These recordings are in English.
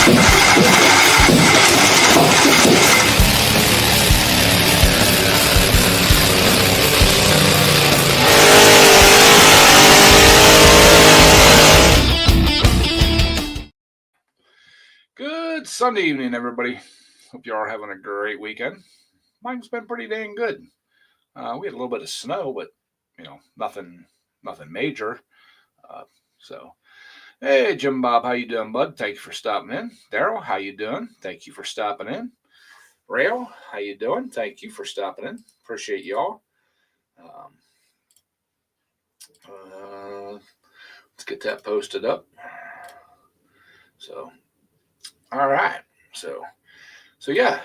Good Sunday evening, everybody. Hope you are having a great weekend. Mine's been pretty dang good. We had a little bit of snow, but nothing major. Uh, so, hey, Jim Bob, how you doing, bud? Thank you for stopping in. Daryl, how you doing? Thank you for stopping in. Rail, how you doing? Thank you for stopping in. Appreciate y'all. Um, let's get that posted up. So, all right. So yeah,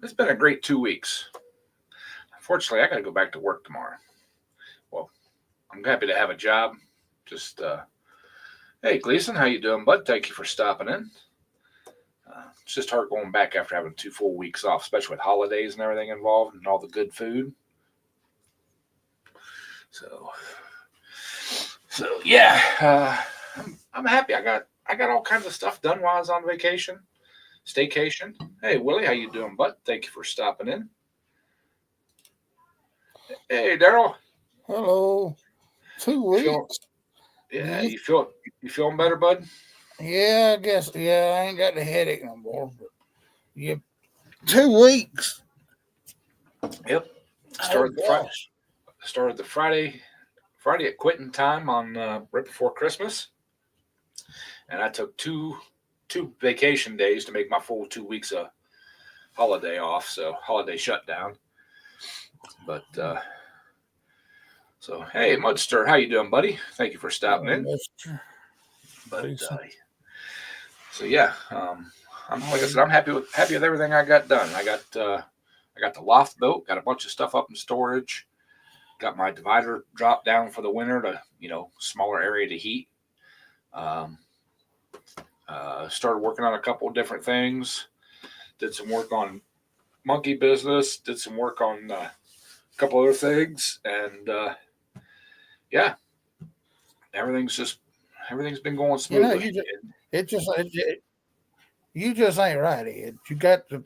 it's been a great 2 weeks. Unfortunately, I got to go back to work tomorrow. Well, I'm happy to have a job. Just hey, Gleason, how you doing, bud? Thank you for stopping in. It's just hard going back after having 2 full weeks off, especially with holidays and everything involved and all the good food. So yeah, I'm happy. I got all kinds of stuff done while I was on vacation, staycation. Hey, Willie, how you doing, bud? Thank you for stopping in. Hey, Daryl. Hello. 2 Feel, weeks. yeah, you feeling better, bud? Yeah, I guess. Yeah, I ain't got the headache no more. But yeah, 2 weeks. Yep. Oh gosh. Started the Friday at quitting time on right before Christmas, and I took two vacation days to make my full 2 weeks of holiday off. So holiday shutdown. But so hey, Mudster, how you doing, buddy? Thank you for stopping in. But so yeah, I'm like I said, I'm happy with everything I got done. I got the loft built, got a bunch of stuff up in storage, got my divider dropped down for the winter to smaller area to heat. Started working on a couple of different things. Did some work on monkey business. Did some work on a couple other things, and yeah, everything's been going smoothly. You just ain't right, Ed. You got it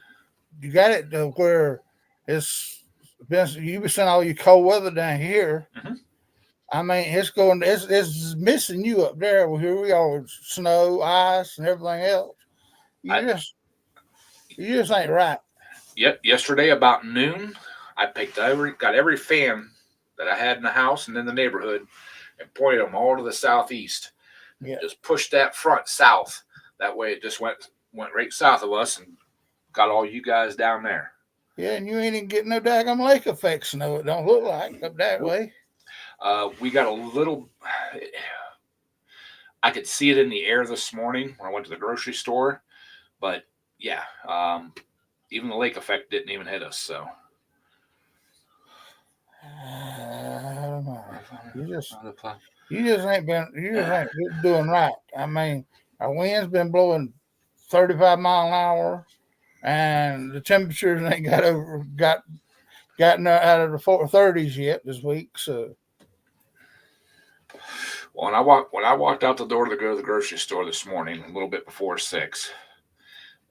to where it's been. You've been seeing all your cold weather down here. Mm-hmm. I mean, it's missing you up there. Well, here we are with snow, ice, and everything else. You just ain't right. Yep. Yesterday about noon, I got every fan that I had in the house and in the neighborhood, and pointed them all to the southeast. Yeah. Just pushed that front south. That way, it just went right south of us and got all you guys down there. Yeah, and you ain't even getting no daggum lake effect snow. It don't look like up that way. We got a little. I could see it in the air this morning when I went to the grocery store, but yeah, even the lake effect didn't even hit us. So I don't know. You just ain't doing right. I mean, our wind's been blowing 35 mile an hour, and the temperatures ain't gotten out of the 30s yet this week. So, well, when I walked out the door to go to the grocery store this morning, a little bit before 6,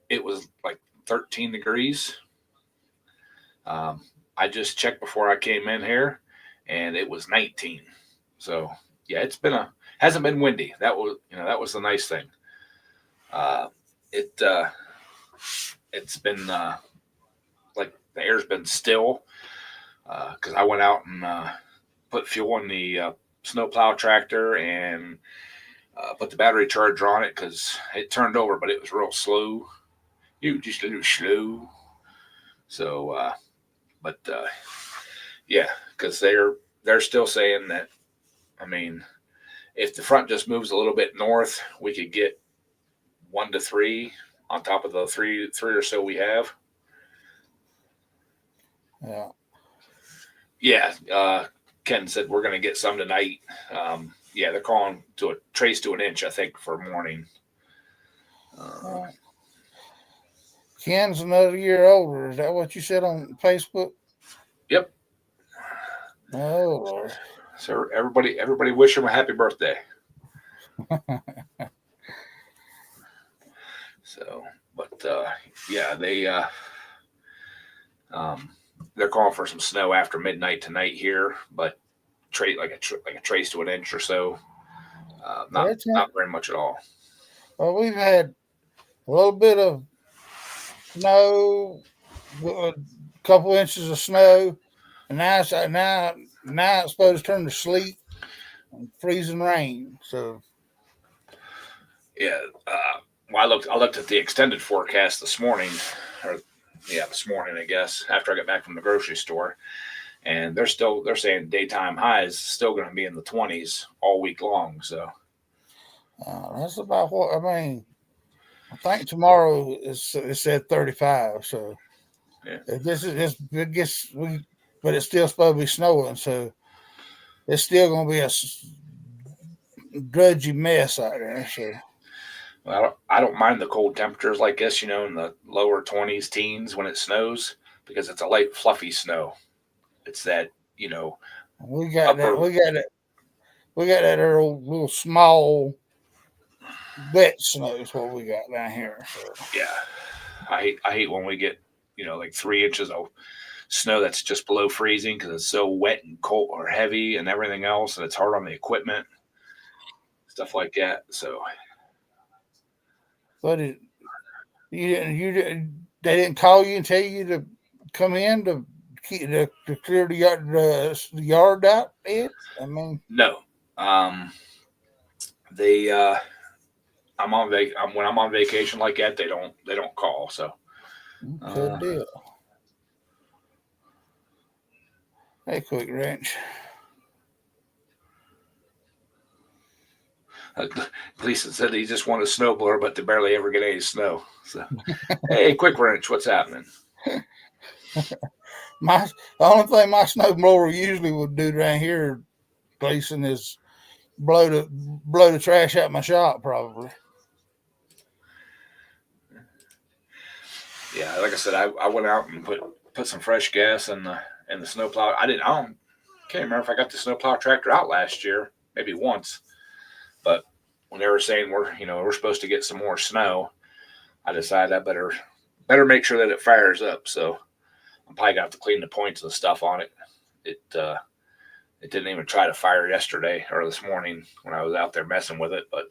it was like 13 degrees. I just checked before I came in here, and it was 19. So yeah, hasn't been windy. That was the nice thing. It's been like the air's been still because I went out and put fuel in the snowplow tractor and put the battery charger on it because it turned over, but it was real slow. It was just a little slow. So, yeah, because they're still saying that. I mean, if the front just moves a little bit north, we could get 1 to 3 on top of the three or so we have. Yeah. Yeah. Ken said we're going to get some tonight. Yeah, they're calling to a trace to an inch, I think, for morning. Ken's another year older. Is that what you said on Facebook? Yep. Oh Lord. So everybody wish him a happy birthday. So, but yeah, um, they're calling for some snow after midnight tonight here, but like a trace to an inch or so. Not very much at all. Well, we've had a little bit of snow, a couple inches of snow, and now it's supposed to turn to sleet and freezing rain. So Yeah. Well, I looked at the extended forecast this morning, or yeah, this morning I guess after I got back from the grocery store, and they're saying daytime highs still going to be in the 20s all week long. So that's about what I mean. I think tomorrow it said 35. So yeah, if this is this it gets we, but it's still supposed to be snowing. So it's still going to be a drudgy mess out there. So well, I don't mind the cold temperatures like this, in the lower 20s, teens when it snows because it's a light, fluffy snow. It's that we got that. upper. We got that little small wet snow is what we got down here. So Yeah, I hate when we get like 3 inches of snow that's just below freezing because it's so wet and cold or heavy and everything else, and it's hard on the equipment, stuff like that. So but you didn't they didn't call you and tell you to come in to clear the yard out, Ed? I mean, no, they when I'm on vacation like that, they don't call. So good uh, deal. Hey, quick wrench. Gleason said he just wanted a snowblower, but they barely ever get any snow. So hey, quick wrench, what's happening? The only thing my snow blower usually would do around here, Gleason, is blow the trash out my shop, probably. Yeah, like I said, I went out and put some fresh gas in the snowplow. Can't remember if I got the snowplow tractor out last year, maybe once, but when they were saying we're supposed to get some more snow, I decided I better make sure that it fires up. So I'm probably gonna have to clean the points and stuff on it. It didn't even try to fire yesterday or this morning when I was out there messing with it, but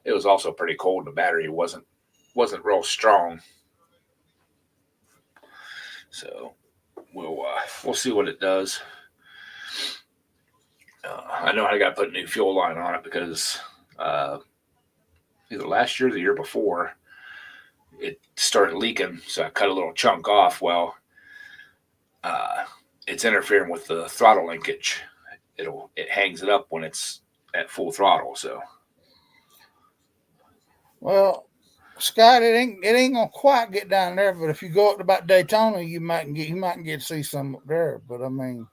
it was also pretty cold. The battery wasn't real strong, so we'll see what it does. I know I got to put a new fuel line on it because uh, either last year or the year before it started leaking, so I cut a little chunk off. Well, uh, it's interfering with the throttle linkage. It hangs it up when it's at full throttle. So Well, Scott, it ain't gonna quite get down there, but if you go up to about Daytona, you might get to see some up there. But I mean,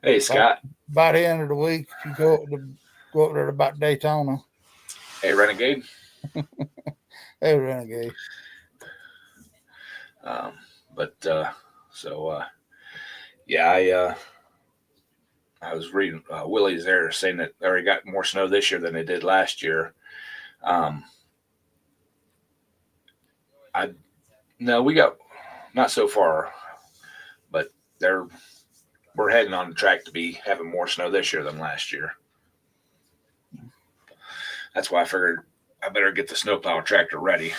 hey, by, Scott. by the end of the week, if you go up there to about Daytona, Hey, Renegade. hey, Renegade. Um, but so yeah, I was reading Willie's there saying that they already got more snow this year than they did last year. Um, I No, we got not so far, but they're we're heading on the track to be having more snow this year than last year. That's why I figured I better get the snowplow tractor ready.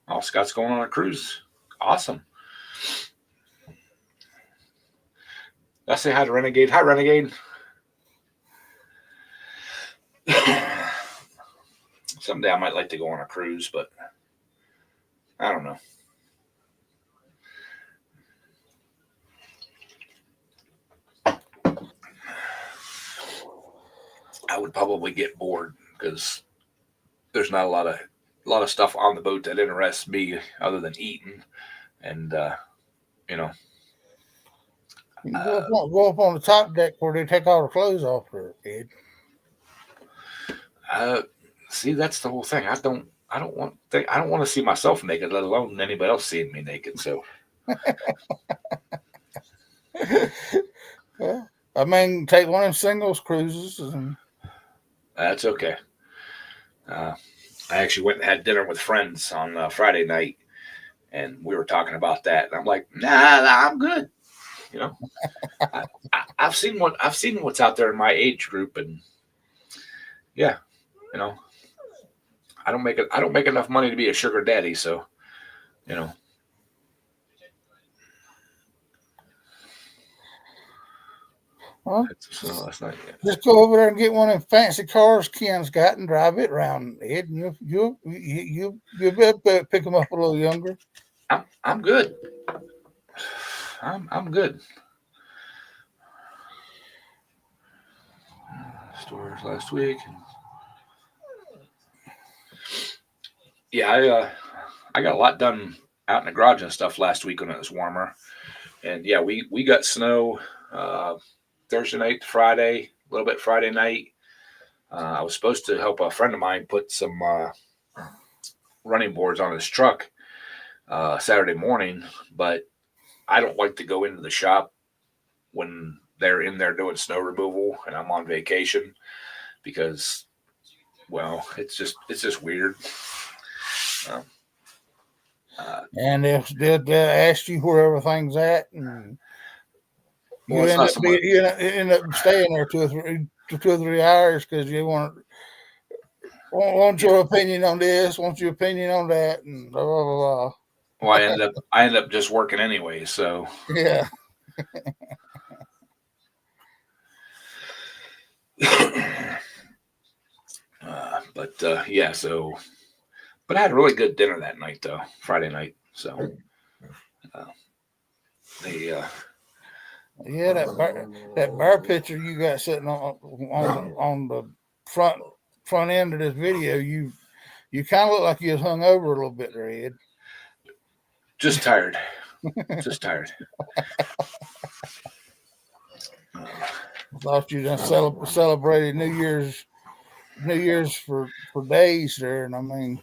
Oh, Scott's going on a cruise. Awesome. I say hi to Renegade. Hi, Renegade. Someday I might like to go on a cruise, but I don't know. I would probably get bored because there's not a lot of stuff on the boat that interests me other than eating and you know You can uh, go up on the top deck where they take all the clothes off there, Ed. uh, see, that's the whole thing. I don't want to see myself naked, let alone anybody else seeing me naked. So Yeah. I mean, take one of them singles cruises and That's okay. I actually went and had dinner with friends on Friday night, and we were talking about that. And I'm like, nah, I'm good. You know, I've seen what's out there in my age group, and yeah, you know, I don't make enough money to be a sugar daddy, so you know. Well, So that's not yet. just go over there and get one of them fancy cars Ken's got and drive it around, Ed, and you'll be able to pick them up a little younger. I'm good. I'm good. Stores last week. Yeah, I got a lot done out in the garage and stuff last week when it was warmer. And yeah, we got snow uh, Thursday night, Friday, a little bit Friday night. I was supposed to help a friend of mine put some running boards on his truck Saturday morning, but I don't like to go into the shop when they're in there doing snow removal and I'm on vacation because, well, it's just weird. Um, And they'll ask you where everything's at, and well, it's not so much. you end up staying there 2 or 3 hours because you want your opinion on this, want your opinion on that, and blah blah blah. Well, I ended up just working anyway, so Yeah. Yeah, so but I had a really good dinner that night though, Friday night. So uh, they Yeah, that bar picture you got sitting on the front end of this video, you kind of look like you was hung over a little bit there, Ed. just tired, just tired. Thought you just celebrated New Year's for days there, and I mean,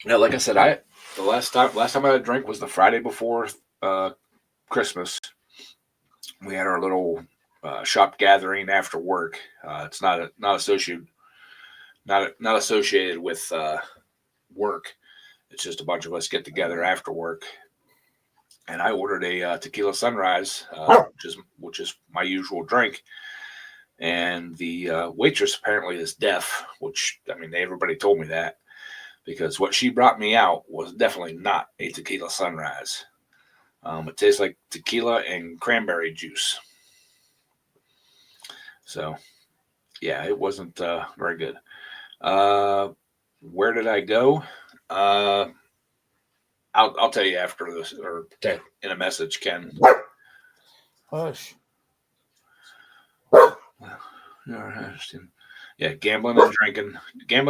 Yeah, like I said, the last time I had a drink was the Friday before uh, Christmas. We had our little shop gathering after work. It's not associated not associated with work. It's just a bunch of us get together after work. And I ordered a tequila sunrise, which is my usual drink. And the waitress apparently is deaf, which I mean everybody told me that because what she brought me out was definitely not a tequila sunrise. It tastes like tequila and cranberry juice. So yeah, it wasn't very good. Where did I go? Uh, I'll tell you after this or in a message, Ken. hush. Yeah, gambling,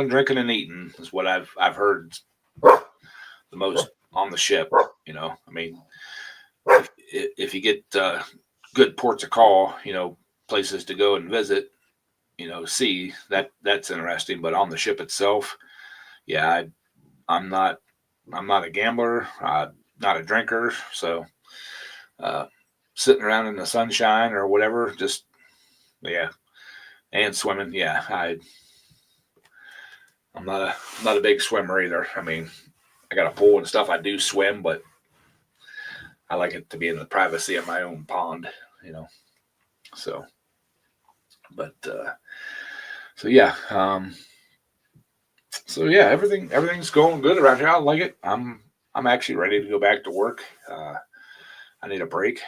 drinking, and eating is what I've heard the most on the ship. You know, I mean, if you get good ports of call, you know, places to go and visit, you know, see that's interesting. But on the ship itself, yeah, I'm not a gambler, not a drinker, so uh, sitting around in the sunshine or whatever, just yeah, and swimming, yeah, I'm not a big swimmer either. I mean, I got a pool and stuff. I do swim, but I like it to be in the privacy of my own pond, you know. So, but yeah, everything's going good around here. I like it. I'm actually ready to go back to work. I need a break.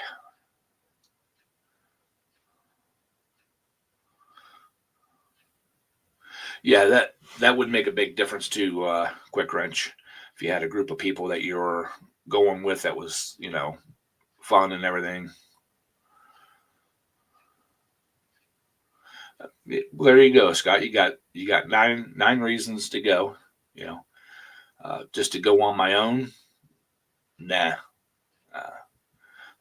Yeah, that would make a big difference to Quick Wrench if you had a group of people that you're going with that was, you know, fun and everything. Well, there you go, Scott. You got nine reasons to go. You know, just to go on my own, nah. Uh,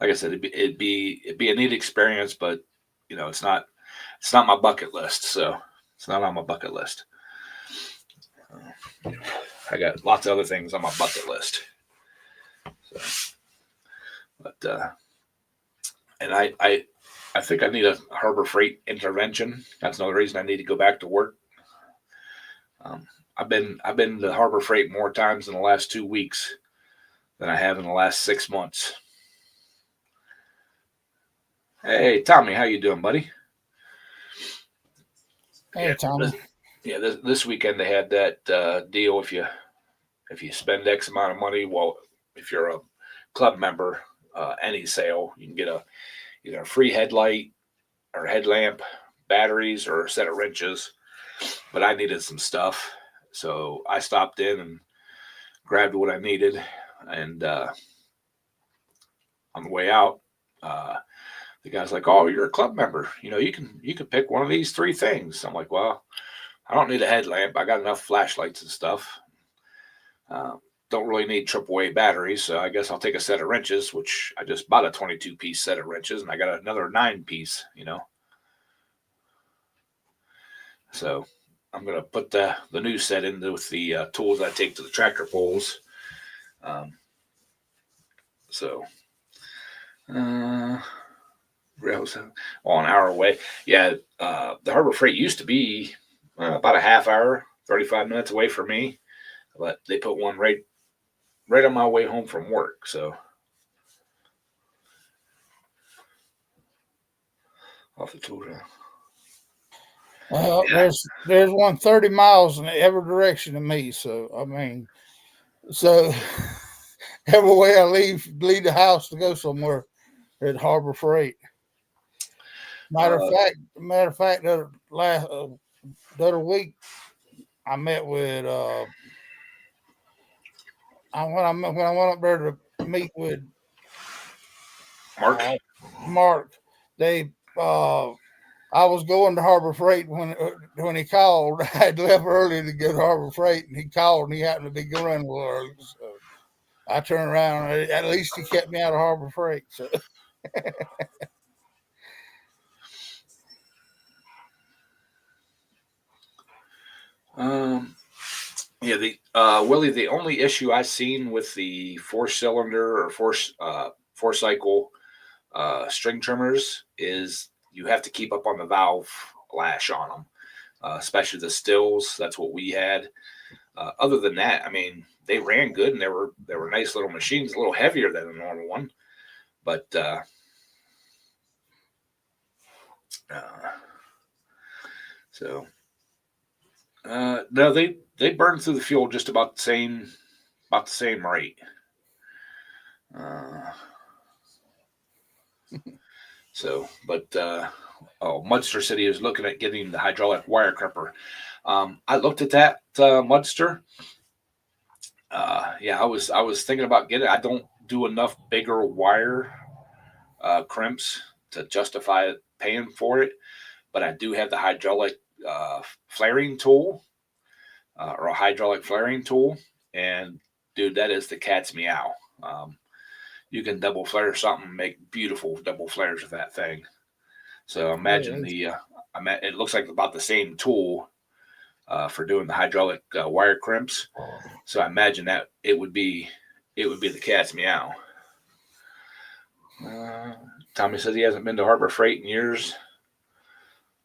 like I said, it'd be a neat experience, but you know, it's not my bucket list. So it's not on my bucket list. I got lots of other things on my bucket list. So, but and I think I need a Harbor Freight intervention. That's another reason I need to go back to work. Um, I've been to Harbor Freight more times in the last 2 weeks than I have in the last 6 months. Hey, Tommy, how you doing, buddy? Hey, Yeah, Tommy. this weekend they had that deal. If you spend X amount of money, well, if you're a club member, any sale you can get either a free headlight or headlamp, batteries, or a set of wrenches. But I needed some stuff, so I stopped in and grabbed what I needed. And on the way out, uh, the guy's like, "Oh, you're a club member. You can pick one of these three things." I'm like, "Well, I don't need a headlamp. I got enough flashlights and stuff. Uh, don't really need AAA batteries, so I guess I'll take a set of wrenches, which I just bought a 22-piece set of wrenches, and I got another 9-piece. So I'm gonna put the new set in with the tools I take to the tractor pulls. Um, so uh, an hour away. Yeah, the Harbor Freight used to be about a half hour, 35 minutes away from me, but they put one right on my way home from work. So off the tool. Well, Yeah. there's one 30 miles in every direction of me. So I mean, so every way I leave the house to go somewhere at Harbor Freight. Uh, Matter of fact, the other week I met with when I went up there to meet with Mark. uh, Mark. They I was going to Harbor Freight when he called. I had left early to go to Harbor Freight, and he called, and he happened to be going a little early. So I turned around. At least he kept me out of Harbor Freight. So Um, yeah, the Willie. The only issue I've seen with the four-cylinder or four cycle string trimmers is you have to keep up on the valve lash on them, especially the stills. That's what we had. Other than that, I mean, they ran good and they were nice little machines, a little heavier than a normal one, but uh, so no, they burn through the fuel just about the same rate. Uh, but Mudster City is looking at getting the hydraulic wire cripper. I looked at that Mudster. Yeah, I was thinking about getting it. I don't do enough bigger wire crimps to justify paying for it, but I do have the hydraulic flaring tool or a hydraulic flaring tool, and dude, that is the cat's meow. Um, you can double flare something, make beautiful double flares with that thing. So imagine it looks like about the same tool for doing the hydraulic wire crimps. So I imagine that it would be the cat's meow. Uh, Tommy says he hasn't been to Harbor Freight in years.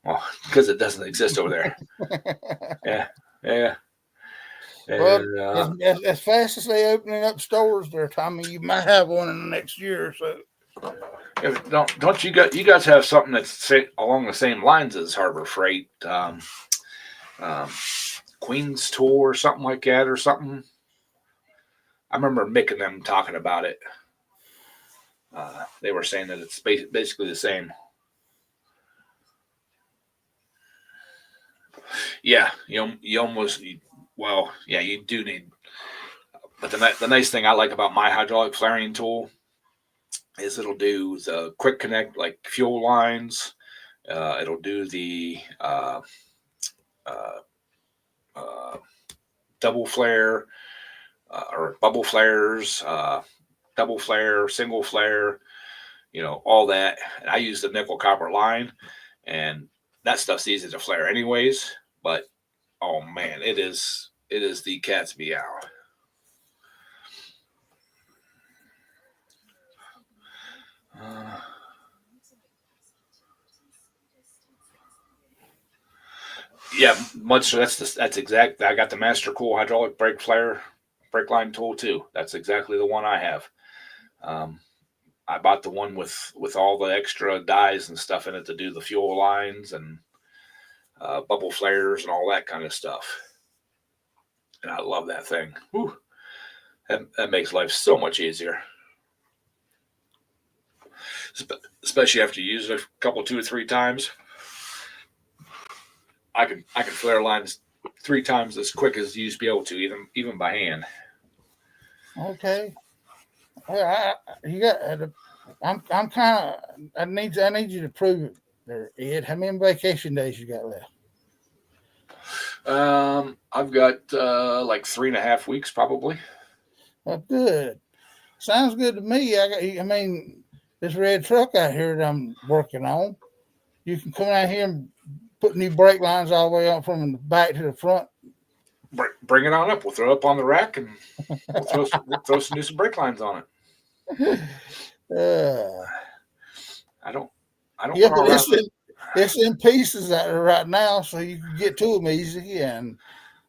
Well, because it doesn't exist over there. Yeah, yeah. well, And, as fast as they opening up stores there, Tommy, you might have one in the next year or so. don't you guys have something that's along the same lines as Harbor Freight? Um, Queen's Tool or something like that, or something. I remember Mick and them talking about it. They were saying that it's basically the same. Yeah, you almost well, yeah, you do need. But the nice thing I like about my hydraulic flaring tool is it'll do the quick connect like fuel lines. It'll do the uh, uh, double flare or bubble flares, double flare, single flare. All that. And I use the nickel copper line, and that stuff's easy to flare anyways. But oh man, it is the cat's meow. Uh, Yeah, Mudster. That's exact. I got the Master Cool hydraulic brake line tool too. That's exactly the one I have. Um, I bought the one with all the extra dies and stuff in it to do the fuel lines and bubble flares and all that kind of stuff. And I love that thing. Whew. That makes life so much easier, especially after you use it a couple, 2 or 3 times. I can flare lines 3 times as quick as you used to be able to, even by hand. Okay. Well, you got. I'm kind of. I need you to prove it, there, Ed. How many vacation days you got left? I've got like 3.5 weeks probably. Well, good. Sounds good to me. I mean, this red truck out here that I'm working on, you can come out here and put new brake lines all the way up from the back to the front. Bring it on up. We'll throw it up on the rack and we'll throw some new brake lines on it. Uh, I don't I don't yeah, run but around. it's in pieces out there right now, so you can get to them easy. And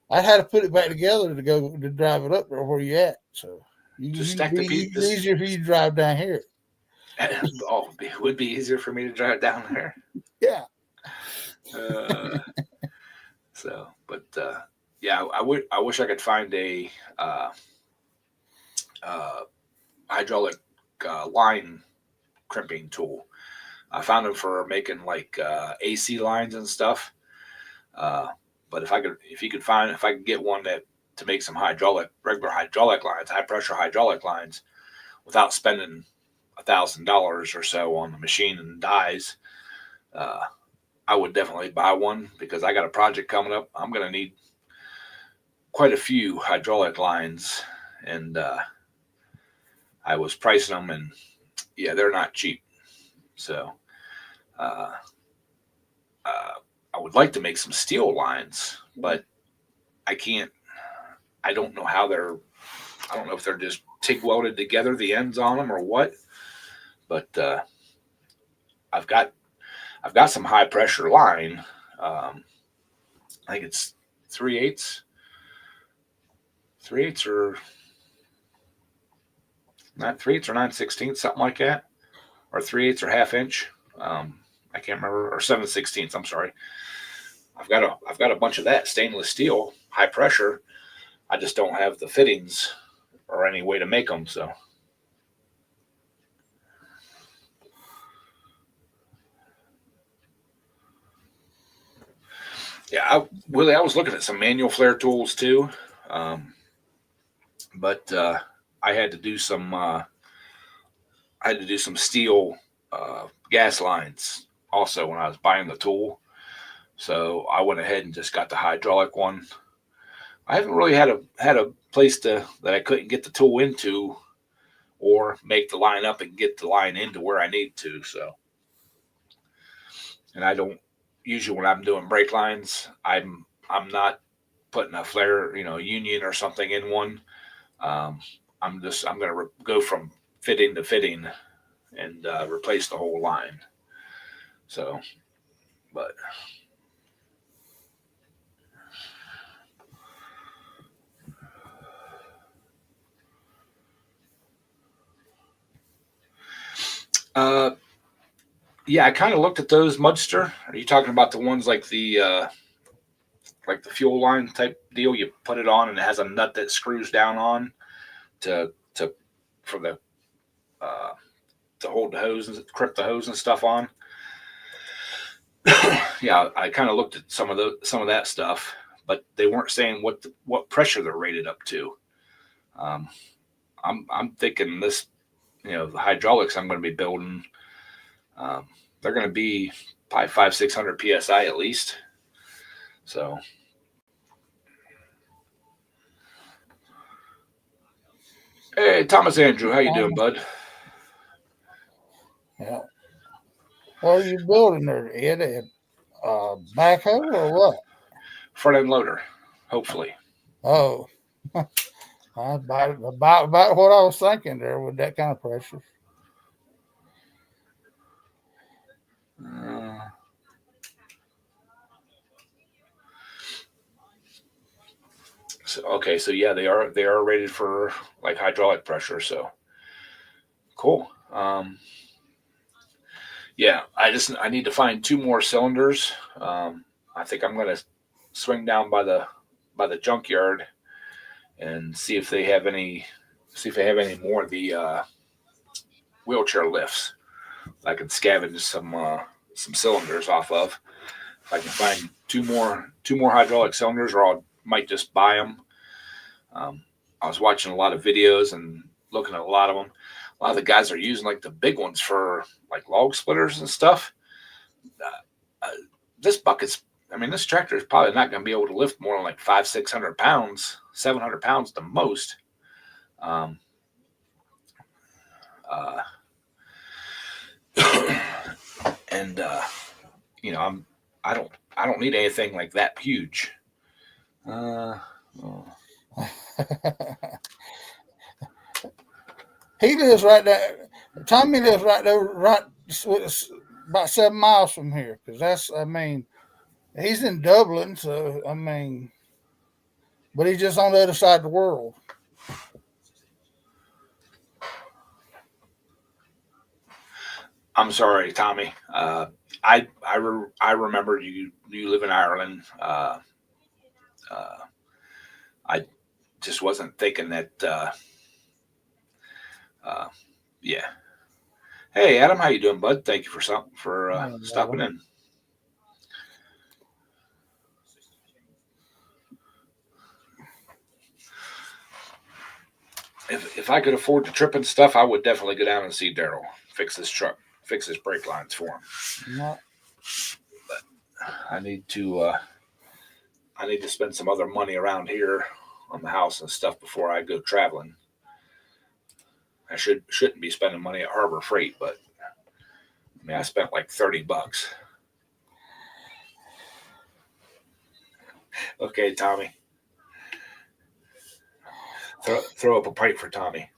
I had to put it back together to go to drive it up there where you at. So Just it'd stack the be pieces. easier for you to drive down here. Oh, it would be easier for me to drive down there. Yeah. So, but yeah, I wish I could find a uh, hydraulic line crimping tool. I found them for making like AC lines and stuff. Uh, but if I could get one that to make some regular hydraulic lines, high pressure hydraulic lines, without spending $1,000 or so on the machine and dies, uh, I would definitely buy one because I got a project coming up. I'm going to need quite a few hydraulic lines, and I was pricing them, and yeah, they're not cheap. So uh, uh, I would like to make some steel lines, but I can't. I don't know how they're. I don't know if they're just TIG welded together, the ends on them, or what. But I've got I've got some high pressure line. I think it's 3/8, 3/8 or not 3/8 or 9/16, something like that, or 3/8 or half inch. Um, I can't remember, or 7/16. I'm sorry. I've got a bunch of that stainless steel, high pressure. I just don't have the fittings or any way to make them. So yeah, I was looking at some manual flare tools too, um, but I had to do some I had to do some steel gas lines also when I was buying the tool. So I went ahead and just got the hydraulic one. I haven't really had a place that I couldn't get the tool into or make the line up and get the line into where I need to. So, and I don't usually when I'm doing brake lines, I'm not putting a flare, union or something in one. Um, I'm going to go from fitting to fitting and replace the whole line. So, but uh, yeah, I kind of looked at those Mudster. Are you talking about the ones like the fuel line type deal? You put it on and it has a nut that screws down on to for the uh, to hold the hose and grip the hose and stuff on. Yeah, I kind of looked at some of that stuff, but they weren't saying what pressure they're rated up to. Um, I'm thinking this, the hydraulics I'm going to be building, um, they're going to be probably 500-600 psi at least. So hey, Thomas Andrew, how you doing, bud? Yeah. What are you building there, Ed? Backhoe or what? Front end loader, hopefully. Oh, about what I was thinking there with that kind of pressure. Uh, So okay, so yeah, they are rated for like hydraulic pressure. So cool. Yeah, I need to find two more cylinders. I think I'm gonna swing down by the junkyard and see if they have any more of the wheelchair lifts I can scavenge some cylinders off of. If I can find two more hydraulic cylinders, or I might just buy them. Um, I was watching a lot of videos and looking at a lot of them. A lot of the guys are using like the big ones for like log splitters and stuff. Uh, this bucket's, I mean, this tractor is probably not going to be able to lift more than like 500-600 pounds, 700 pounds the most. Um, uh, and you know, I don't I don't need anything like that huge. Uh, oh. He lives right there. Tommy lives right there, about 7 miles from here. Because I mean, he's in Dublin, so I mean, but he's just on the other side of the world. I'm sorry, Tommy. I remember you live in Ireland. Uh, I just wasn't thinking that. Uh, yeah. Hey, Adam, how you doing, bud? Thank you for stopping in. If I could afford the trip and stuff, I would definitely go down and see Daryl fix this truck, fix his brake lines for him. Not, But I need to spend some other money around here on the house and stuff before I go traveling. I shouldn't be spending money at Harbor Freight, but I mean I spent like $30. Okay, Tommy, throw up a pipe for Tommy.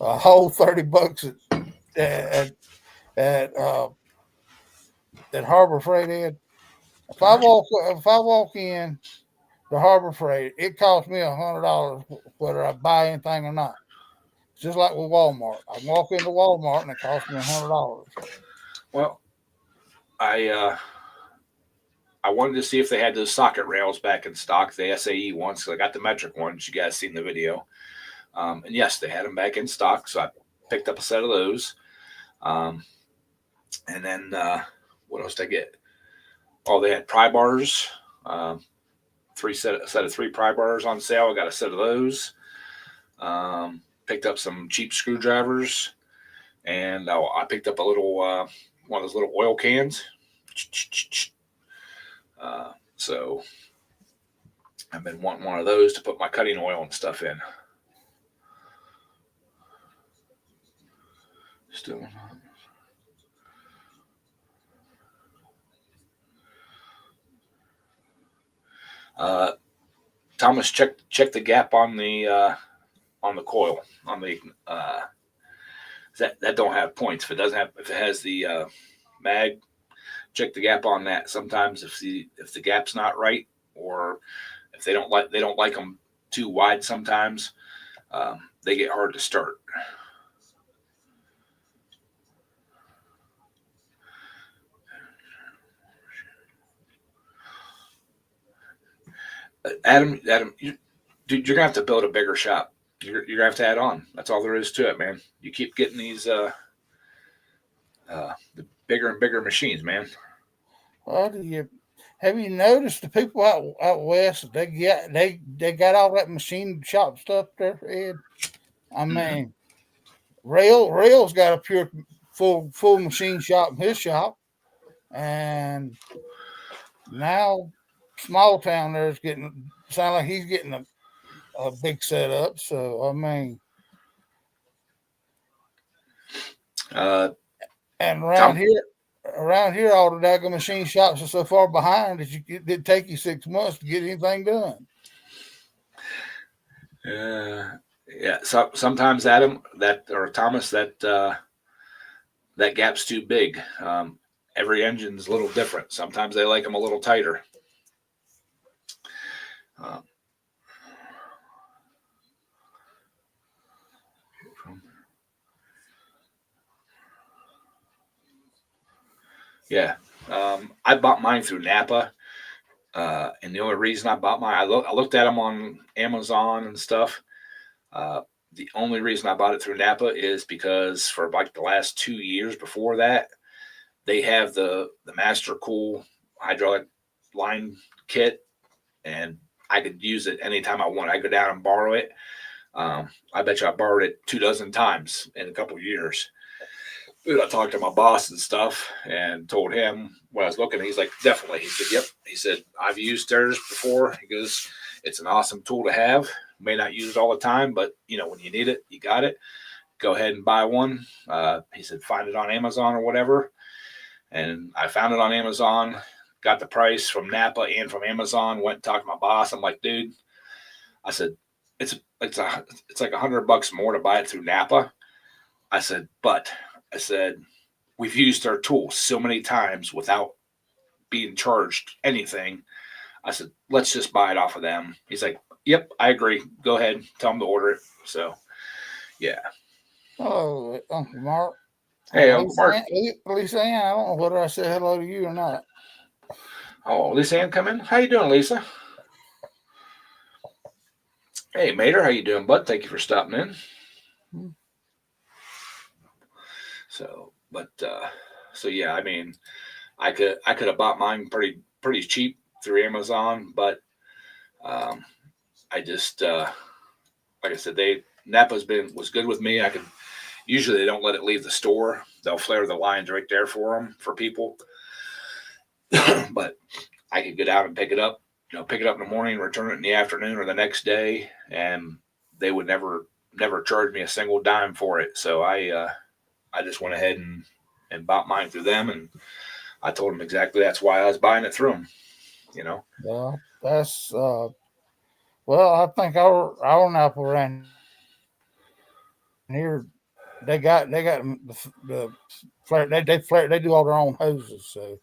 a whole $30 at at uh, at Harbor Freight. Ed. If I walk in the Harbor Freight, it costs me $100 whether I buy anything or not. It's just like with Walmart. I can walk into Walmart and it costs me $100. Well, I uh, I wanted to see if they had those socket rails back in stock, the SAE ones. So I got the metric ones. You guys seen the video, and yes, they had them back in stock. So I picked up a set of those. Um, and then what else did I get? Oh, they had pry bars. A set of three pry bars on sale. I got a set of those. Picked up some cheap screwdrivers, and I picked up a little one of those little oil cans. So I've been wanting one of those to put my cutting oil and stuff in. Still. Thomas, check the gap on the coil on the that don't have points. If it has the mag, check the gap on that. Sometimes if the gap's not right, or if they don't like them too wide, sometimes they get hard to start. Adam, dude, you're gonna have to build a bigger shop. You're gonna have to add on. That's all there is to it, man. You keep getting these the bigger and bigger machines, man. Well, have you noticed the people out west? They got all that machine shop stuff there, Ed. I mean, Rail's got a pure full machine shop in his shop, and now small town there's getting sound like he's getting a big setup. So I mean, and Tom, around here, all the daggone machine shops are so far behind that it take you 6 months to get anything done. yeah. So sometimes Adam or Thomas that gap's too big. Every engine's a little different. Sometimes they like them a little tighter. Uh, yeah. I bought mine through Napa. And the only reason I bought mine, I looked at them on Amazon and stuff. Uh, the only reason I bought it through Napa is because for like the last 2 years before that, they have the Master Cool hydraulic line kit, and I could use it anytime I want. I go down and borrow it. I bet you I borrowed it 2 dozen times in a couple of years. Dude, I talked to my boss and stuff and told him when I was looking. He's like, definitely. He said, yep. He said, I've used theirs before. He goes, it's an awesome tool to have. May not use it all the time, but when you need it, you got it. Go ahead and buy one. He said, find it on Amazon or whatever. And I found it on Amazon, got the price from Napa and from Amazon, went and talked to my boss. I'm like, dude, I said, it's like $100 more to buy it through Napa. I said, but I said, we've used their tool so many times without being charged anything. I said, let's just buy it off of them. He's like, yep, I agree. Go ahead. Tell them to order it. So, yeah. Oh, Uncle Mark. Hey, Uncle Mark. Lisa Ann, I don't know whether I said hello to you or not. Oh, Lisa Ann, come in. How you doing, Lisa? Hey, Mater, how you doing, bud? Thank you for stopping in. Hmm. So yeah, I mean, I could have bought mine pretty cheap through Amazon, but I just like I said, Napa's was good with me. Usually they don't let it leave the store. They'll flare the lines right there for people. But I could get out and pick it up in the morning, return it in the afternoon or the next day, and they would never charge me a single dime for it. So I just went ahead and bought mine through them, and I told them exactly that's why I was buying it through them. Yeah, that's well, I think our Napa around here, they got the flare. They do all their own hoses, so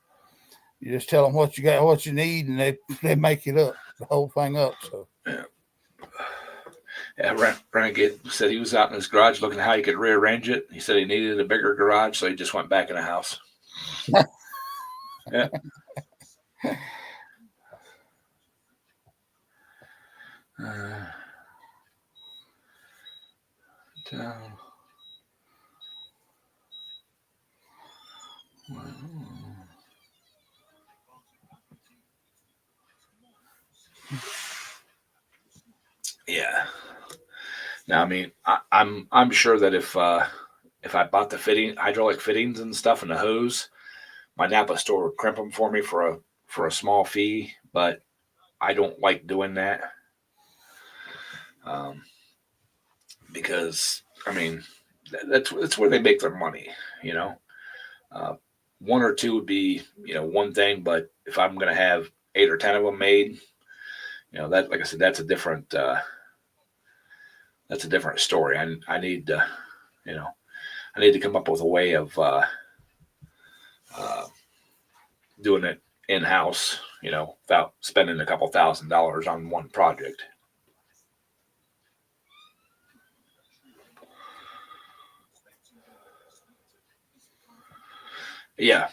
you just tell them what you got, what you need, and they make it up, the whole thing up. So yeah. Yeah, Renegade said he was out in his garage looking at how he could rearrange it. He said he needed a bigger garage, so he just went back in the house. Yeah. Yeah. Now, I mean, I'm sure that if I bought the hydraulic fittings and stuff and the hose, my Napa store would crimp them for me for a small fee, but I don't like doing that. Because I mean, that's where they make their money, you know. One or two would be one thing, but if I'm going to have 8 or 10 of them made, that, like I said, that's a different story. I need to I need to come up with a way of doing it in house, without spending a couple $1,000s on one project. Yeah.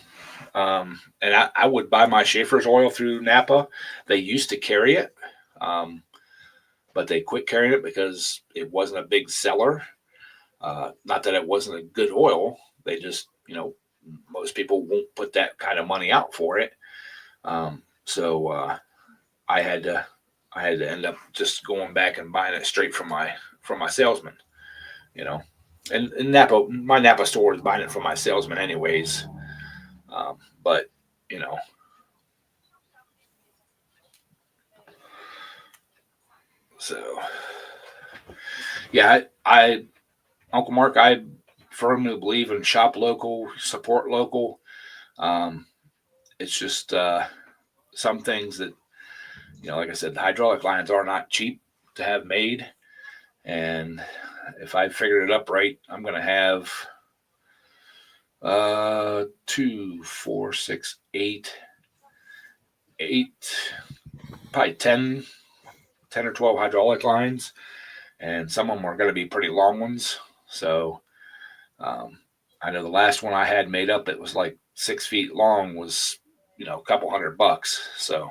And I would buy my Schaefer's oil through Napa. They used to carry it, but they quit carrying it because it wasn't a big seller. Not that it wasn't a good oil. They just, most people won't put that kind of money out for it. So I had to end up just going back and buying it straight from my salesman, and Napa, my Napa store is buying it from my salesman anyways. But so yeah, I Uncle Mark, I firmly believe in shop local, support local. It's just some things that, like I said, the hydraulic lines are not cheap to have made. And if I figured it up right, I'm going to have 2, 4, 6, 8, probably 10 10 or 12 hydraulic lines, and some of them are going to be pretty long ones. So I know the last one I had made up, it was like 6 feet long, was a couple $100. So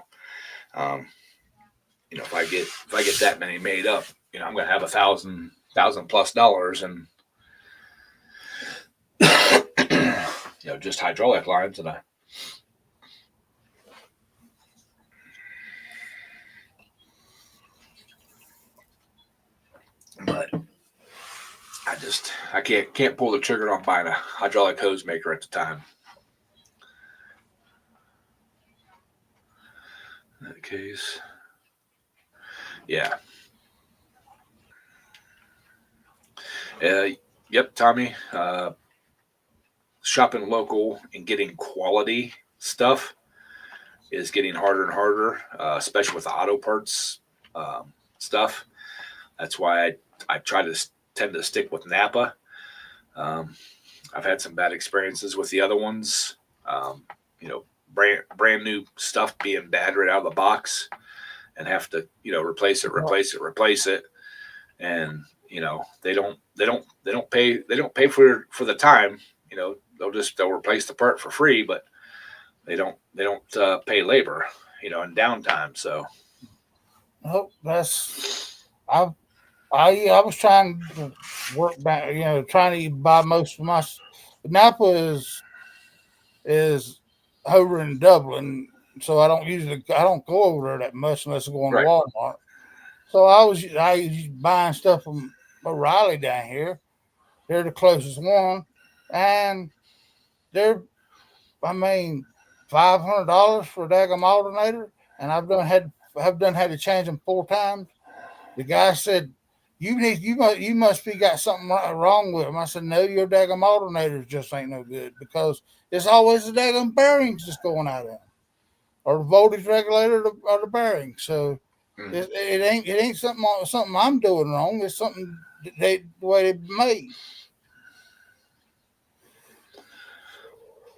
if I get that many made up, I'm going to have $1,000+ and just hydraulic lines. And but I can't pull the trigger on buying a hydraulic hose maker at the time. In that case, yeah. Yep, Tommy. Shopping local and getting quality stuff is getting harder and harder, especially with the auto parts stuff. That's why I tend to stick with Napa. I've had some bad experiences with the other ones. Brand new stuff being bad right out of the box, and have to replace it, and they don't pay for the time. They'll replace the part for free, but they don't pay labor, and downtime. So, oh, I was trying to work back, trying to buy most of my Napa is over in Dublin, so I don't go over there that much unless I go on right. Walmart. So I was buying stuff from O'Reilly down here. They're the closest one, and they're $500 for a daggum alternator, and I've done had to change them 4 times. The guy said, you must be got something wrong with them. I said, no, your daggum alternators just ain't no good, because it's always the daggum bearings just going out of them, or the voltage regulator or the bearings. So it ain't something I'm doing wrong. It's something the way they made.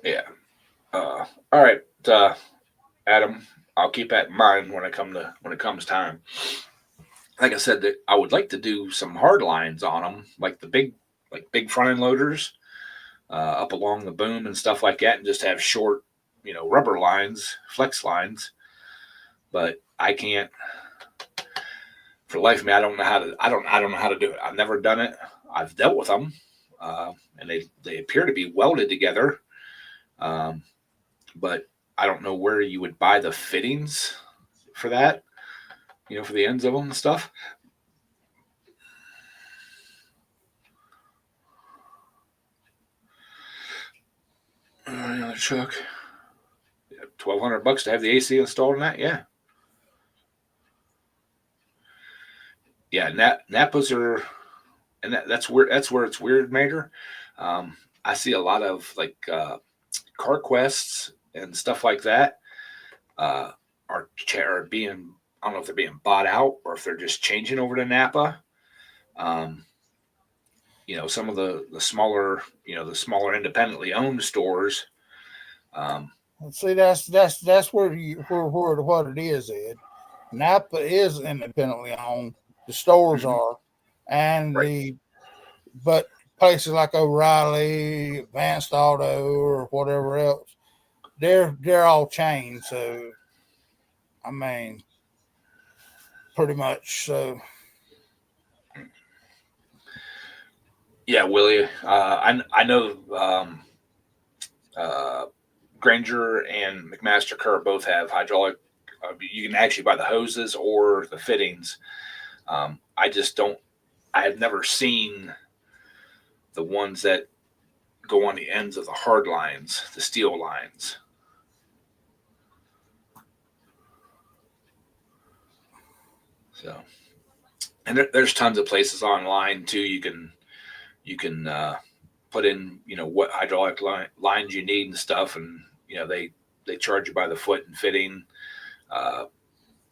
Yeah. All right, Adam. I'll keep that in mind when it comes time. Like I said, that I would like to do some hard lines on them, like big front end loaders, up along the boom and stuff like that, and just have short, rubber lines, flex lines. But I can't, for the life of me, I don't know how to. I don't know how to do it. I've never done it. I've dealt with them, and they appear to be welded together. But I don't know where you would buy the fittings for that, for the ends of them and stuff. Another truck. Yeah, $1,200 to have the AC installed in that. Yeah. Yeah, Napas are, and that's where it's weird, Mater. I see a lot of like car quests and stuff like that are being, I don't know if they're being bought out or if they're just changing over to Napa. Some of the smaller, the smaller independently owned stores. See, that's where what it is, Ed. Napa is independently owned. The stores Mm-hmm. are, and Right. but places like O'Reilly, Advanced Auto, or whatever else, they're all chained. So, I mean, pretty much. So, Yeah, Willie. I know uh, Granger and McMaster Kerr both have hydraulic. You can actually buy the hoses or the fittings. I just don't. I have never seen the ones that go on the ends of the hard lines, the steel lines. So, and there's tons of places online too. You can put in what hydraulic lines you need and stuff, and they charge you by the foot and fitting. Uh,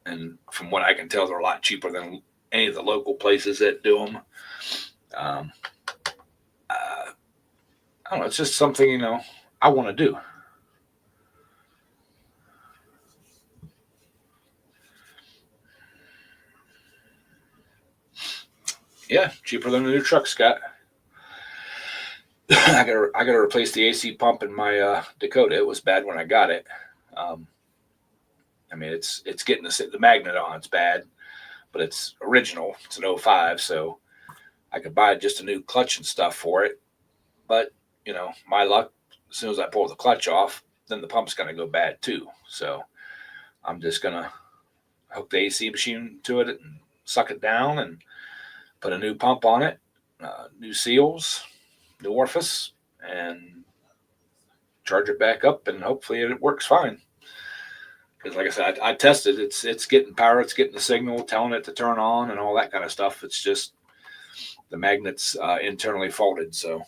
and from what I can tell, they're a lot cheaper than any of the local places that do them. Um, I don't know. It's just something I want to do. Yeah, cheaper than a new truck, Scott. I gotta replace the AC pump in my Dakota. It was bad when I got it. Um, I mean, it's getting the magnet on. It's bad, but it's original. It's an '05, so I could buy just a new clutch and stuff for it. But my luck. As soon as I pull the clutch off, then the pump's gonna go bad too. So I'm just gonna hook the AC machine to it and suck it down and put a new pump on it, new seals, new orifice, and charge it back up, and hopefully it works fine. Because like I said, I tested. It's getting power. It's getting the signal, telling it to turn on, and all that kind of stuff. It's just the magnets internally faulted. So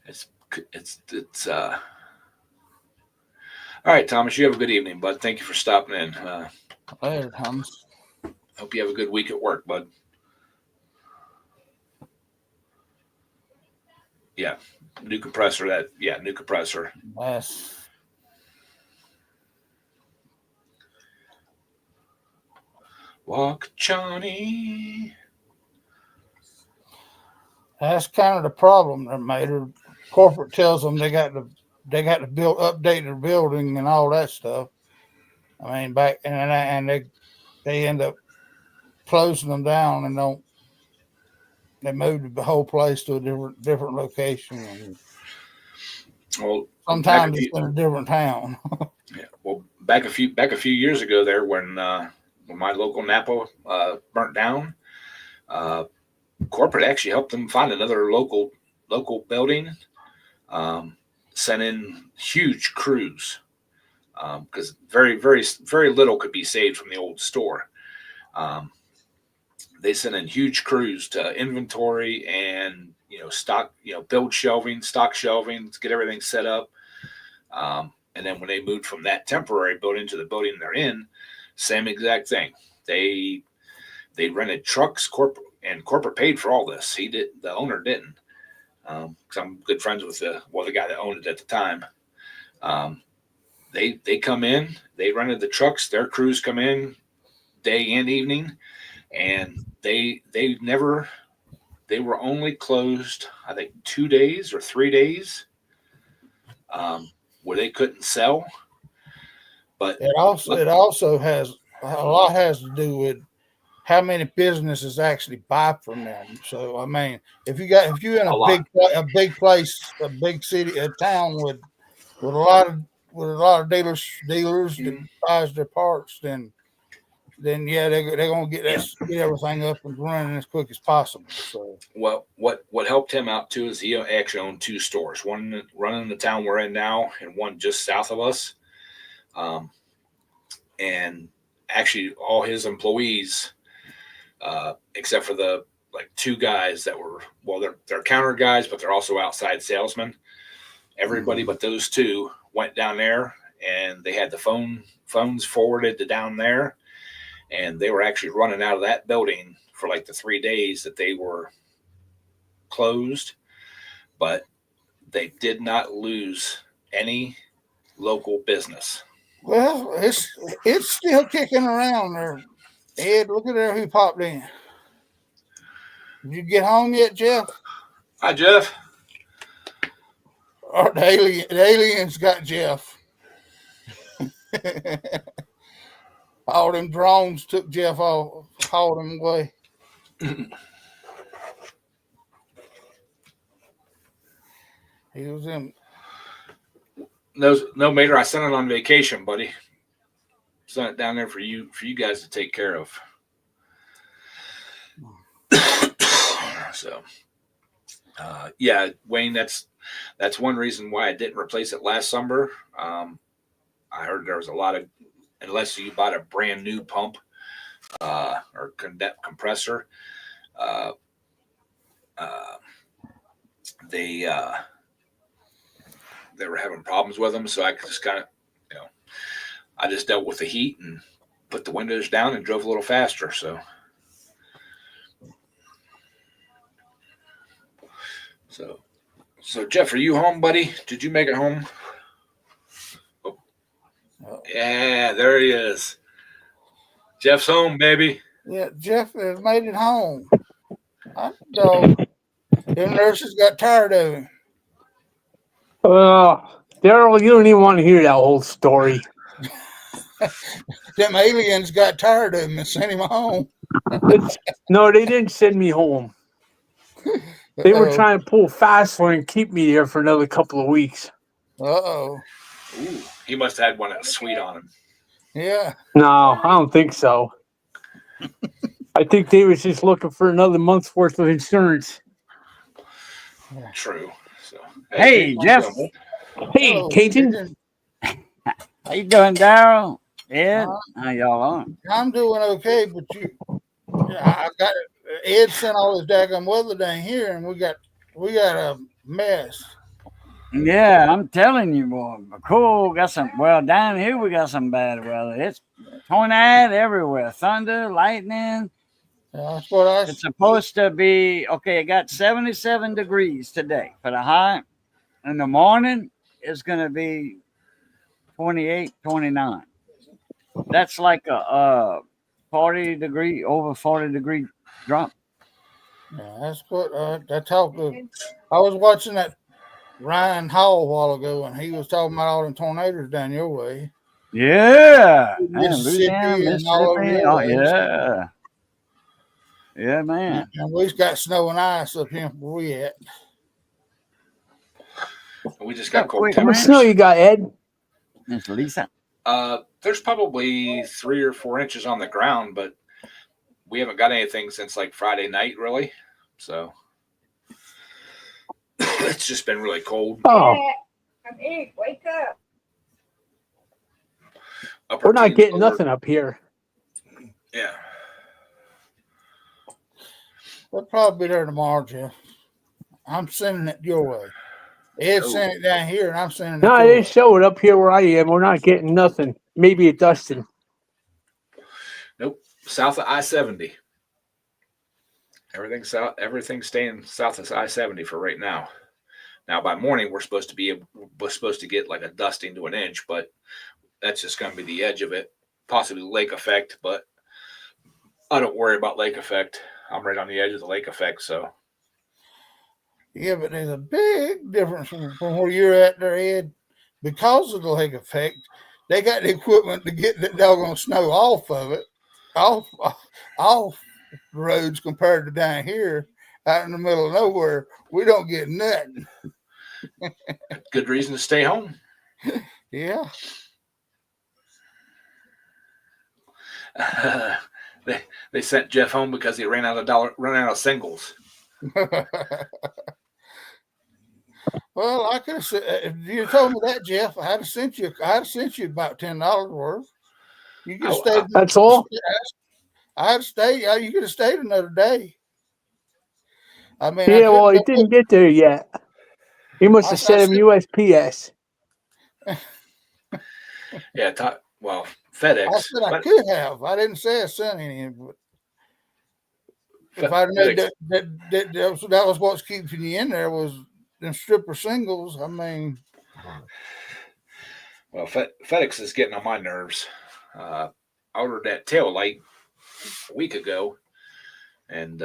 it's it's. All right, Thomas. You have a good evening, bud. Thank you for stopping in. Later, Thomas. Hope you have a good week at work, bud. Yeah, new compressor. New compressor. Yes. Walk, Johnny. That's kind of the problem, there, Mater. Corporate tells them they got to update their building and all that stuff. I mean, back and they end up closing them down and don't. They moved the whole place to a different location, and Well, sometimes it's in a different town. yeah, well, back a few years ago, there when my local Napa burnt down, uh, corporate actually helped them find another local building. Sent in huge crews because very little could be saved from the old store. Um, they sent in huge crews to inventory and stock, build shelving, stock shelving, to get everything set up. And then when they moved from that temporary building to the building they're in, same exact thing. They rented trucks, corporate paid for all this. The owner didn't. Because I'm good friends with the guy that owned it at the time. They come in, they rented the trucks. Their crews come in day and evening, and they were only closed, I think, 2 days or 3 days, where they couldn't sell. But it also has to do with how many businesses actually buy from them. So I mean, if you're in a big place, a big city, a town with a lot of dealers that buys their parts, then yeah, they're gonna get everything up and running as quick as possible. So what helped him out too is he actually owned two stores, one running the town we're in now, and one just south of us. And actually, all his employees, except for the two guys that were they're counter guys, but they're also outside salesmen. Everybody but those two went down there, and they had the phones forwarded to down there, and they were actually running out of that building for the 3 days that they were closed, but they did not lose any local business. Well, it's still kicking around there. Ed, look at there who popped in. Did you get home yet, Jeff? Hi, Jeff. Or the aliens got Jeff. All them drones took Jeff off, hauled him away. He was in. No, Mater, I sent it on vacation, buddy. Sent it down there for you guys to take care of. So, yeah, Wayne, that's one reason why I didn't replace it last summer. I heard there was a lot of, unless you bought a brand new pump or compressor, they were having problems with them. So I just kind of, I just dealt with the heat and put the windows down and drove a little faster. So Jeff, are you home, buddy? Did you make it home? Oh. Yeah, there he is. Jeff's home, baby. Yeah, Jeff has made it home. I dog. Them nurses got tired of him. Daryl, you don't even want to hear that whole story. Them aliens got tired of him and sent him home. No, they didn't send me home. They were Uh-oh. trying to pull fast one and keep me there for another couple of weeks. Uh-oh. Ooh, he must have had one that was sweet on him. Yeah. No, I don't think so. I think they was just looking for another month's worth of insurance. True. So, Hey, Jeff. Hey, Hello, Cajun. Cajun. How you doing, Daryl? Ed? How y'all on? I'm doing okay, but I got Ed sent all his daggum weather down here, and we got a mess. Yeah, I'm telling you, boy. Cool. Got some. Well, down here we got some bad weather. It's tornado everywhere. Thunder, lightning. That's what I. It's supposed to be okay. It got 77 degrees today for the high. In the morning, it's gonna be 28, 29. That's like a 40 degree over 40 degree drop. Yeah, that's what I talked to. I was watching that Ryan Hall a while ago, and he was talking about all them tornadoes down your way, Yeah, and Louisiana, Mississippi, and all over Mississippi. your Oh, way. yeah, yeah, man. And we've got snow and ice up here where we at. We just got cold Quick, How much temps. snow you got, Ed? Miss Lisa. There's probably 3 or 4 inches on the ground, but we haven't got anything since like Friday night, really. So it's just been really cold. Oh, Come eat. Wake up. Upper we're not teens, getting lower- nothing up here. Yeah. We'll probably be there tomorrow, Jeff. I'm sending it your way. Ed sent it down here, and I'm sending it No, your I way. didn't show it up here where I am. We're not getting nothing. Maybe a dusting. Nope. South of I-70. Everything's south. Everything's staying south of I-70 for right now. Now by morning we're supposed to get like a dusting to an inch, but that's just going to be the edge of it. Possibly lake effect, but I don't worry about lake effect. I'm right on the edge of the lake effect, so. Yeah, but there's a big difference from where you're at there, Ed. Because of the lake effect, they got the equipment to get the doggone snow off of it, off the roads compared to down here out in the middle of nowhere. We don't get nothing. Good reason to stay home. Yeah. They sent Jeff home because he ran out of singles. Well, I could have said if you told me that, Jeff, I'd have sent you about $10 worth. You could have stayed. That's all? I'd stay. You could have stayed another day. I mean, Yeah, well, it didn't get there yet. You must have sent him USPS. Yeah, FedEx. I said I could have. I didn't say I sent any, but if I knew that was what's keeping you in there was them stripper singles. I mean, well, FedEx is getting on my nerves. I ordered that tail light a week ago, and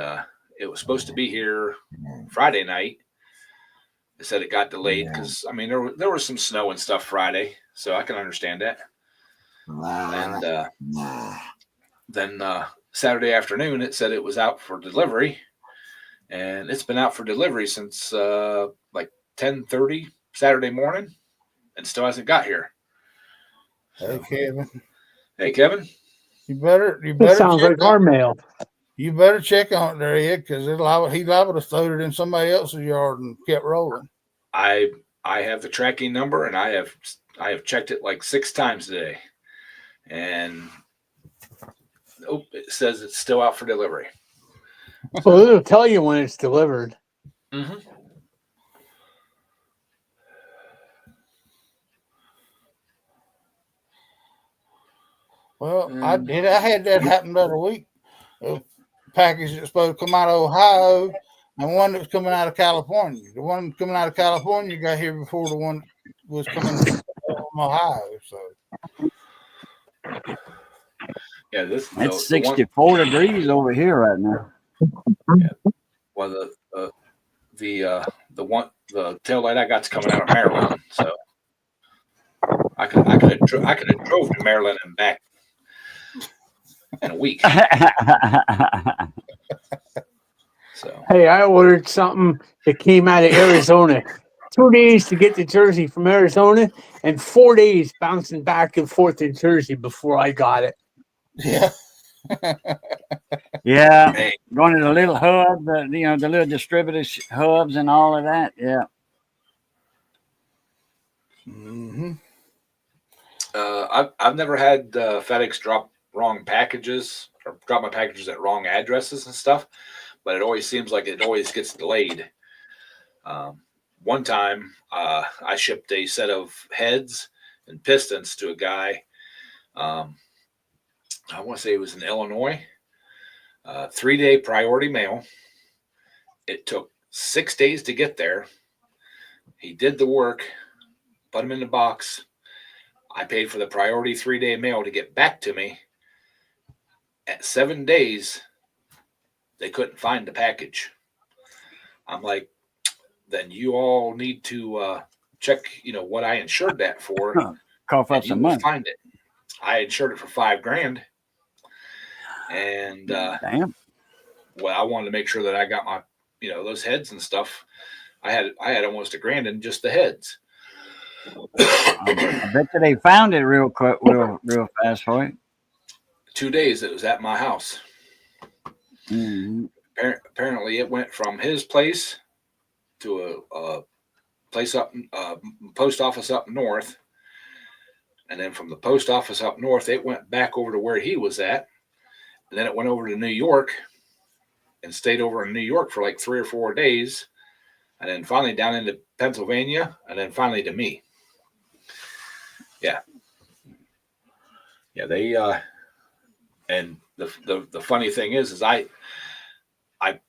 it was supposed to be here Friday night. They said it got delayed because there was some snow and stuff Friday, so I can understand that. And then Saturday afternoon, it said it was out for delivery, and it's been out for delivery since like 10:30 Saturday morning, and still hasn't got here. hey Kevin. Hey Kevin, You better. That sounds like our mail. You better check on it there, Ed, because he liable to throw it in somebody else's yard and kept rolling. I have the tracking number, and I have checked it like 6 times today, and it says it's still out for delivery. Well, it'll tell you when it's delivered. Mm-hmm. Well, I did. I had that happen the other week. A package that's supposed to come out of Ohio, and one that was coming out of California. The one coming out of California got here before the one was coming from Ohio. So, Yeah, this It's the one. 64 degrees over here right now. Well, the tail light I got's coming out of Maryland, so I could have drove to Maryland and back in a week. So Hey, I ordered something that came out of Arizona. 2 days to get to Jersey from Arizona, and 4 days bouncing back and forth in Jersey before I got it. Yeah. Yeah, hey, going to the little hub, the little distributor hubs and all of that. Yeah. Mm-hmm. I've never had FedEx drop wrong packages or drop my packages at wrong addresses and stuff, but it always seems like it always gets delayed. One time, I shipped a set of heads and pistons to a guy. Um, I want to say it was in Illinois. 3-day priority mail. It took 6 days to get there. He did the work, put them in the box. I paid for the priority 3-day mail to get back to me. At 7 days, they couldn't find the package. I'm like, then you all need to check, what I insured that for, Cough up and you some will money. find it. I insured it for $5,000, and Damn. well, I wanted to make sure that I got my, those heads and stuff. I had almost $1,000 in just the heads. I bet you they found it real quick, real fast for you. 2 days it was at my house. Mm-hmm. Apparently, it went from his place to a place up, post office up north, and then from the post office up north, it went back over to where he was at, and then it went over to New York, and stayed over in New York for like 3 or 4 days, and then finally down into Pennsylvania, and then finally to me. Yeah, they and the funny thing is I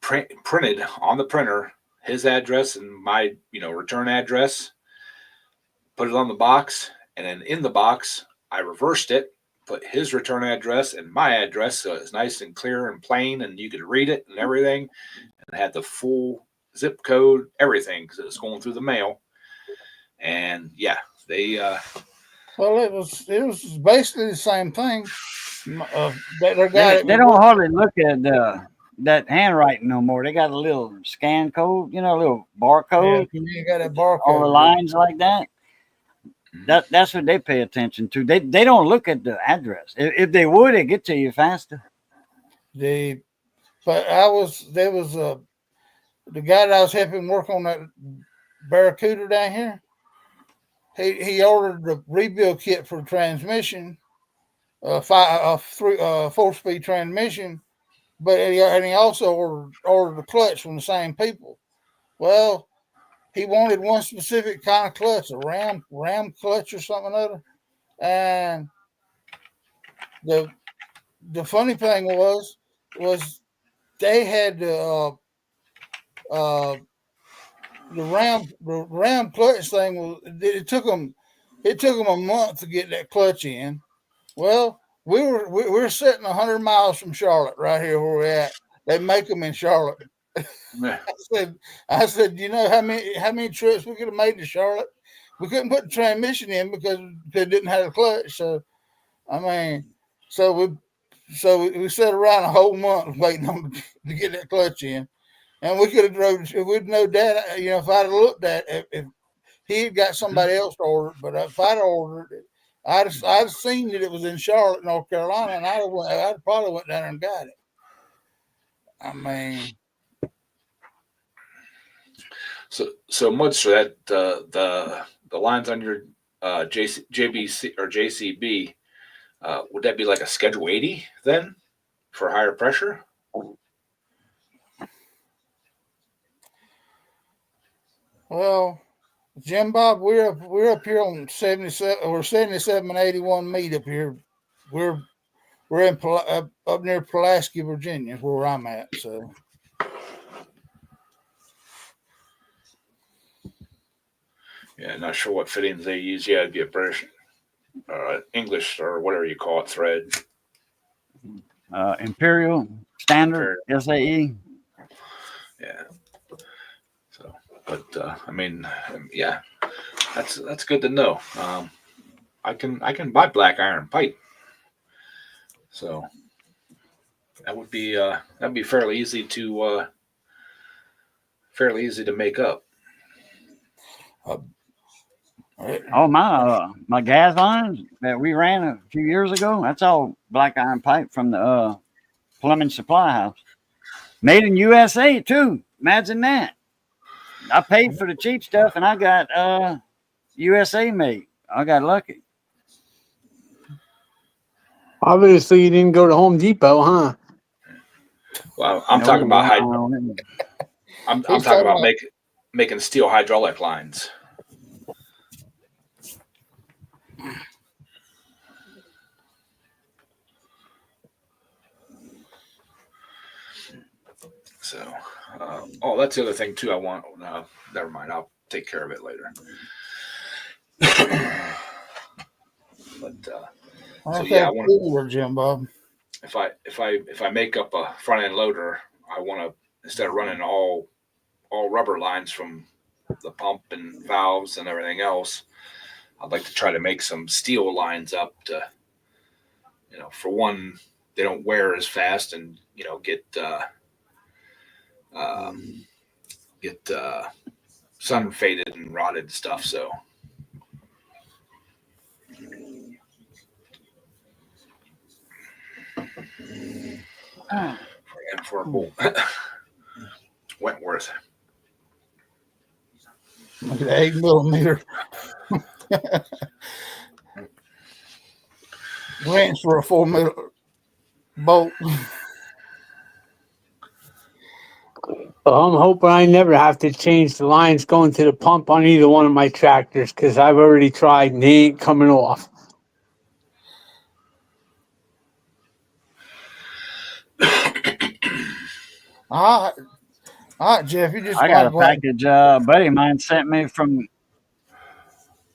printed on the printer his address and my return address, put it on the box, and then in the box I reversed it, put his return address and my address, so it's nice and clear and plain, and you could read it and everything, and had the full zip code, everything, because it was going through the mail. And yeah, they Well, it was basically the same thing. They got it. They don't hardly look at that handwriting no more. They got a little scan code, a little barcode, Yeah, you got that barcode. all the lines like that. That's what they pay attention to. They don't look at the address. If they would, they get to you faster. But there was the guy that I was helping work on that Barracuda down here. He ordered the rebuild kit for the transmission, 4-speed transmission, but he also ordered the clutch from the same people. Well, he wanted one specific kind of clutch, a ram clutch or something or other. And the funny thing was they had the ram clutch thing was it took them a month to get that clutch in. Well, we're sitting 100 miles from Charlotte, right here where we're at. They make them in Charlotte. I said, you know how many trips we could have made to Charlotte? We couldn't put the transmission in because they didn't have a clutch. So, I mean, so we sat around a whole month waiting on to get that clutch in, and we could have drove. We'd know that, if I'd have looked at it, if he had got somebody else to order it, but if I'd ordered it, I'd seen that it was in Charlotte, North Carolina, and I'd probably went down there and got it. I mean, so much so that the lines on your JBC or JCB, would that be like a Schedule 80 then for higher pressure? well, Jim Bob, we're up here on 77 or 77 and 81 meet up here. We're in up near Pulaski, Virginia, where I'm at. So. Yeah, not sure what fittings they use. Yeah, it'd be a British, English, or whatever you call it, thread. Imperial Standard SAE. Yeah. So, but I mean, yeah, that's good to know. I can buy black iron pipe, so that'd be fairly easy to make up. Oh my gas lines that we ran a few years ago. That's all black iron pipe from the plumbing supply house, made in USA too. Imagine that. I paid for the cheap stuff and I got USA made. I got lucky. Obviously, you didn't go to Home Depot, huh? Well, I'm No, talking about no. I'm He's talking talking about making steel hydraulic lines. So, oh, that's the other thing too. I want. Never mind. I'll take care of it later. But so yeah, I want cooler, Jim Bob. if I make up a front end loader, I want to, instead of running all rubber lines from the pump and valves and everything else, I'd like to try to make some steel lines up to, for one, they don't wear as fast and get sun faded and rotted stuff. So for a whole Wentworth. Look at 8mm. Wrench for a 4mm bolt. Well, I'm hoping I never have to change the lines going to the pump on either one of my tractors because I've already tried and they ain't coming off. All right, Jeff. You just I got a package buddy of mine sent me from.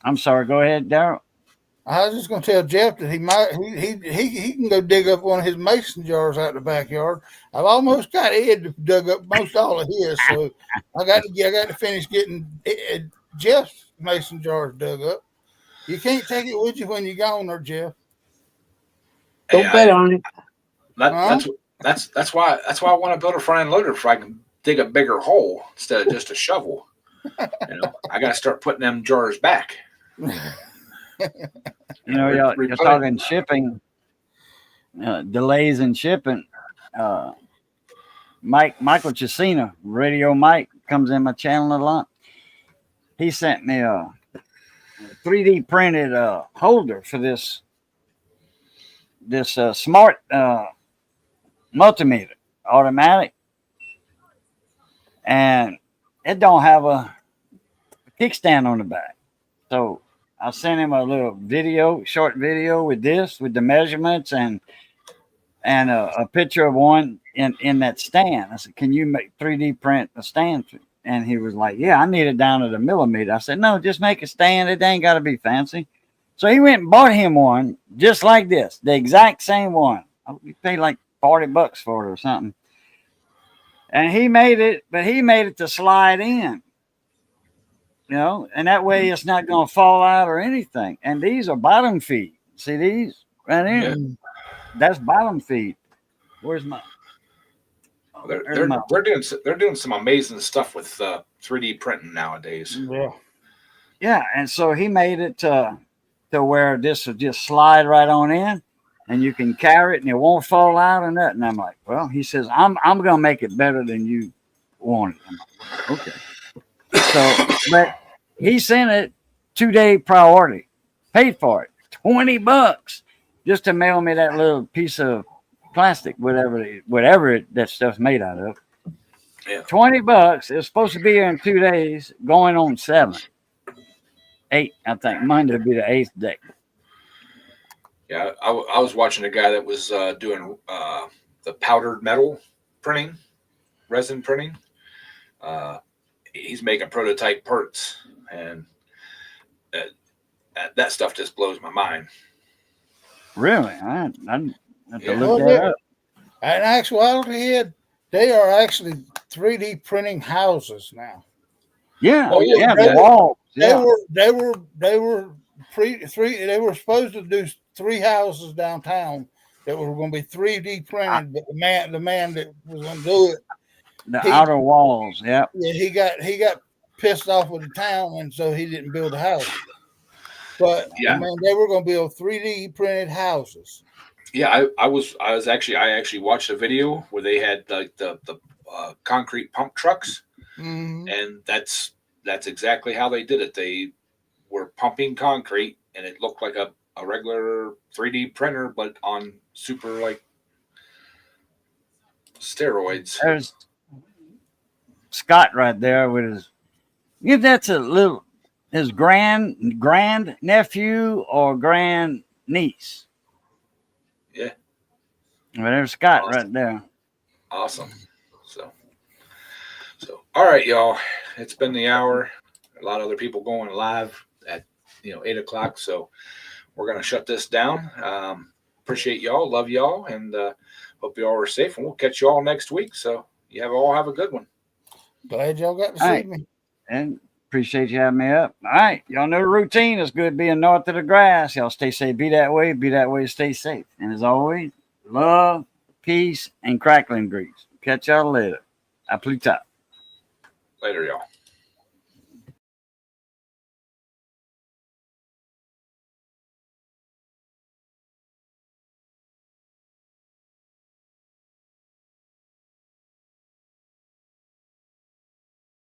I'm sorry. Go ahead, Daryl. I was just going to tell Jeff that he can go dig up one of his mason jars out in the backyard. I've almost got Ed to dug up most all of his, so I got to finish getting Jeff's mason jars dug up. You can't take it with you when you're gone, there, Jeff. Don't bet on it. That's why I want to build a front end loader, so I can dig a bigger hole instead of just a shovel. I got to start putting them jars back. You're talking shipping, delays in shipping. Michael Chesina, Radio Mike, comes in my channel a lot. He sent me a 3D printed holder for this smart multimeter, automatic, and it don't have a kickstand on the back. So I sent him a little short video with the measurements and a picture of one in that stand. I said, "Can you 3D print a stand?" And he was like, "Yeah, I need it down to the millimeter." I said, "No, just make a stand. It ain't got to be fancy." So he went and bought him one just like this, the exact same one. We paid like $40 for it or something. And he made it to slide in. And that way it's not going to fall out or anything. And these are bottom feed. See these right here? Yeah. That's bottom feed. Where's my? They're doing some amazing stuff with 3D printing nowadays. Yeah. And so he made it to where this will just slide right on in, and you can carry it and it won't fall out or nothing. I'm like, well, he says, I'm going to make it better than you wanted. I'm like, okay. So, but he sent it 2-day priority, paid for it, $20 just to mail me that little piece of plastic, whatever that stuff's made out of. Yeah. $20. It's supposed to be here in 2 days, going on 8, I think. Monday will be the 8th day. Yeah, I was watching a guy that was doing the powdered metal printing, resin printing. He's making prototype parts, and that stuff just blows my mind. Really? I have to look that up. In actuality, they are actually 3D printing houses now. Yeah, Oh, yeah. the walls. They Yeah. were they were supposed to do 3 houses downtown that were going to be 3D printed, but the man that was going to do it, The he outer walls. Yep. yeah, he got pissed off with the town, and so he didn't build a house. But I Yeah. mean, they were going to build 3D printed houses. Yeah, I actually watched a video where they had like the concrete pump trucks, and that's exactly how they did it. They were pumping concrete, and it looked like a regular 3D printer, but on super like steroids. There's Scott right there with his. If that's his grand nephew or grand niece. Yeah, But there's Scott awesome. right there. Awesome. So all right, y'all. It's been the hour. A lot of other people going live at 8 o'clock. So we're gonna shut this down. Appreciate y'all, love y'all, and hope you all are safe. And we'll catch you all next week. So you all have a good one. Glad y'all got to All see right. me. And appreciate you having me up. All right. Y'all know the routine. It's good being north of the grass. Y'all stay safe. Be that way, stay safe. And as always, love, peace, and crackling grease. Catch y'all later. A plus tard. Later, y'all.